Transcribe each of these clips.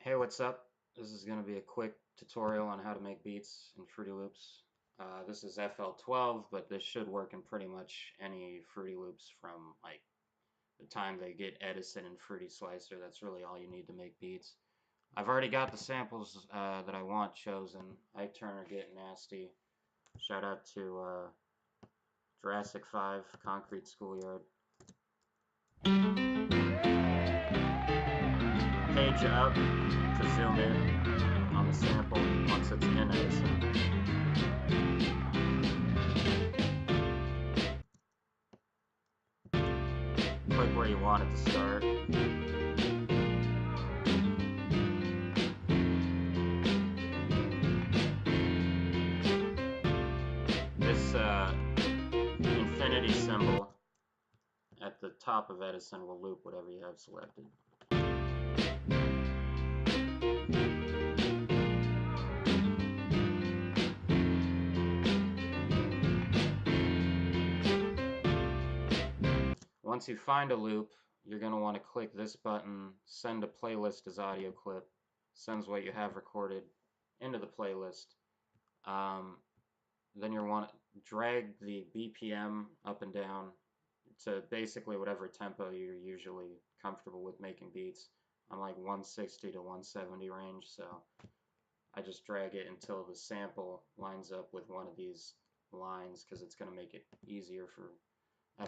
Hey, what's up? This is going to be a quick tutorial on how to make beats in Fruity Loops. This is FL12, but this should work in pretty much any Fruity Loops from like the time they get Edison and Fruity Slicer. That's really all you need to make beats. I've already got the samples that I want chosen. Ike Turner Get Nasty. Shout out to Jurassic 5, Concrete Schoolyard. Page up to zoom in on the sample once it's in Edison. Click where you want it to start. This infinity symbol at the top of Edison will loop whatever you have selected. Once you find a loop, you're going to want to click this button, send a playlist as audio clip. Sends what you have recorded into the playlist. Then you'll want to drag the BPM up and down to basically whatever tempo you're usually comfortable with making beats. I'm like 160 to 170 range, so I just drag it until the sample lines up with one of these lines because it's going to make it easier for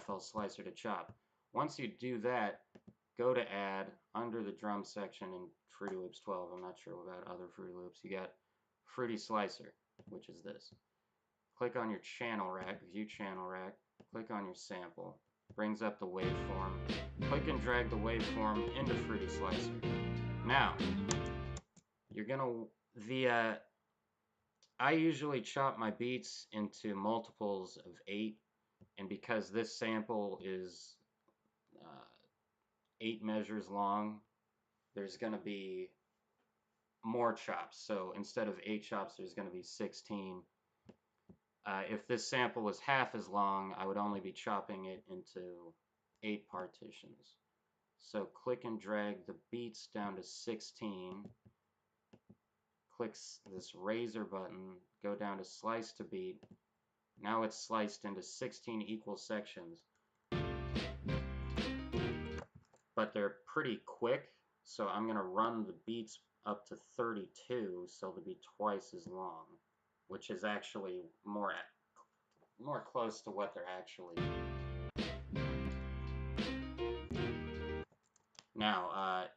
FL Slicer to chop. Once you do that, go to Add under the drum section in Fruity Loops 12. I'm not sure about other Fruity Loops. You got Fruity Slicer, which is this. Click on your channel rack, view channel rack, click on your sample, brings up the waveform. Click and drag the waveform into Fruity Slicer. Now, you're gonna I usually chop my beats into multiples of 8, and because this sample is 8 measures long, there's gonna be more chops. So instead of 8 chops, there's gonna be 16. If this sample was half as long, I would only be chopping it into 8 partitions. So click and drag the beats down to 16. Click this razor button, go down to slice to beat. Now it's sliced into 16 equal sections. But they're pretty quick, so I'm going to run the beats up to 32 so they'll be twice as long, which is actually more close to what they're actually. Now,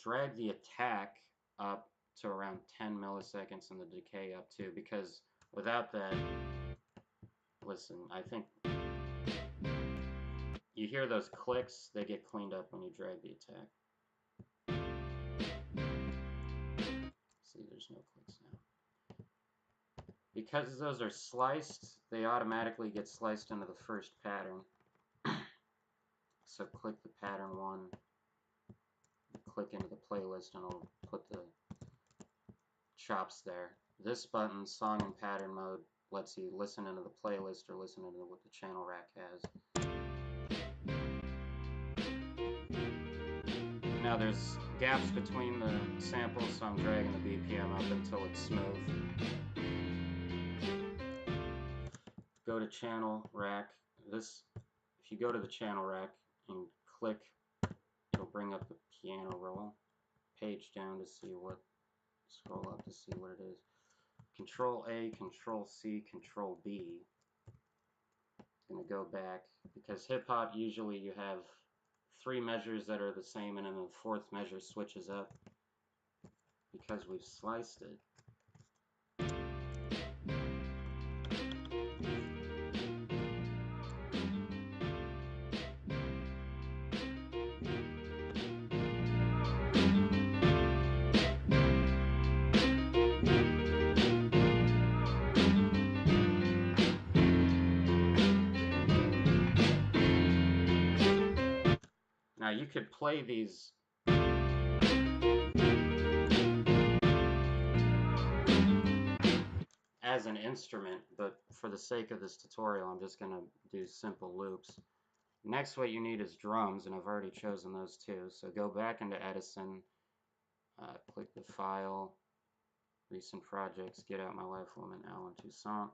drag the attack up to around 10 milliseconds and the decay up too, because without that, listen, I think you hear those clicks, they get cleaned up when you drag the attack. See, there's no clicks now. Because those are sliced, they automatically get sliced into the first pattern. So click the pattern one, click into the playlist, and it'll put the chops there. This button, song and pattern mode, lets you listen into the playlist or listen into what the channel rack has. Now there's gaps between the samples, so I'm dragging the BPM up until it's smooth. Go to channel rack. If you go to the channel rack and click, it'll bring up the piano roll. Page down to see what, scroll up to see what it is. Control A, Control C, Control B. Gonna go back because hip hop usually you have 3 measures that are the same, and then the 4th measure switches up. Because we've sliced it, now you could play these as an instrument, but for the sake of this tutorial, I'm just going to do simple loops. Next, what you need is drums, and I've already chosen those two. So go back into Edison, click the file, recent projects, get out my life limit, Alan Toussaint,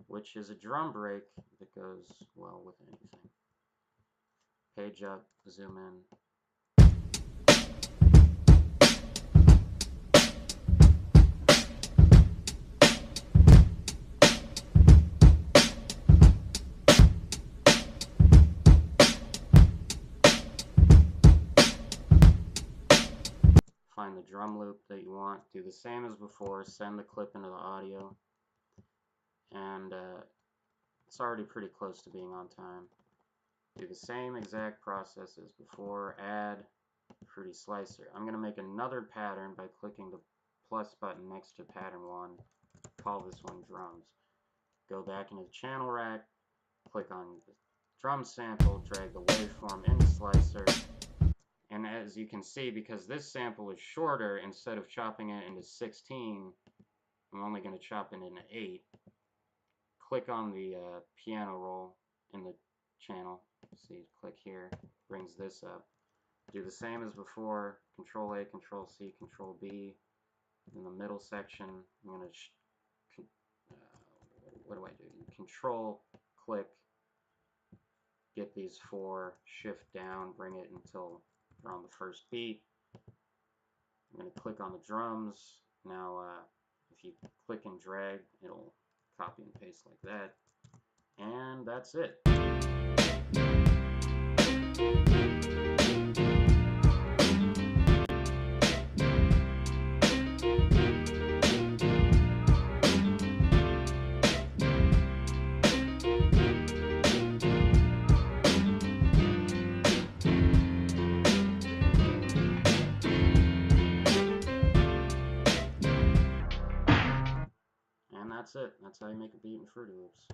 which is a drum break that goes well with anything. Page up, zoom in. Find the drum loop that you want, do the same as before, send the clip into the audio, and it's already pretty close to being on time. Do the same exact process as before, add fruity slicer. I'm going to make another pattern by clicking the plus button next to pattern 1, call this one drums. Go back into the channel rack, click on the drum sample, drag the waveform into slicer, and as you can see, because this sample is shorter, instead of chopping it into 16, I'm only going to chop it into 8. Click on the piano roll in the channel. See, click here, brings this up. Do the same as before, Control A, Control C, Control B. In the middle section, I'm going to, what do I do? Control, click, get these 4, shift down, bring it until we're on the first beat. I'm going to click on the drums. Now, if you click and drag, it'll copy and paste like that. And that's it. And that's it. That's how you make a beat in Fruity Loops.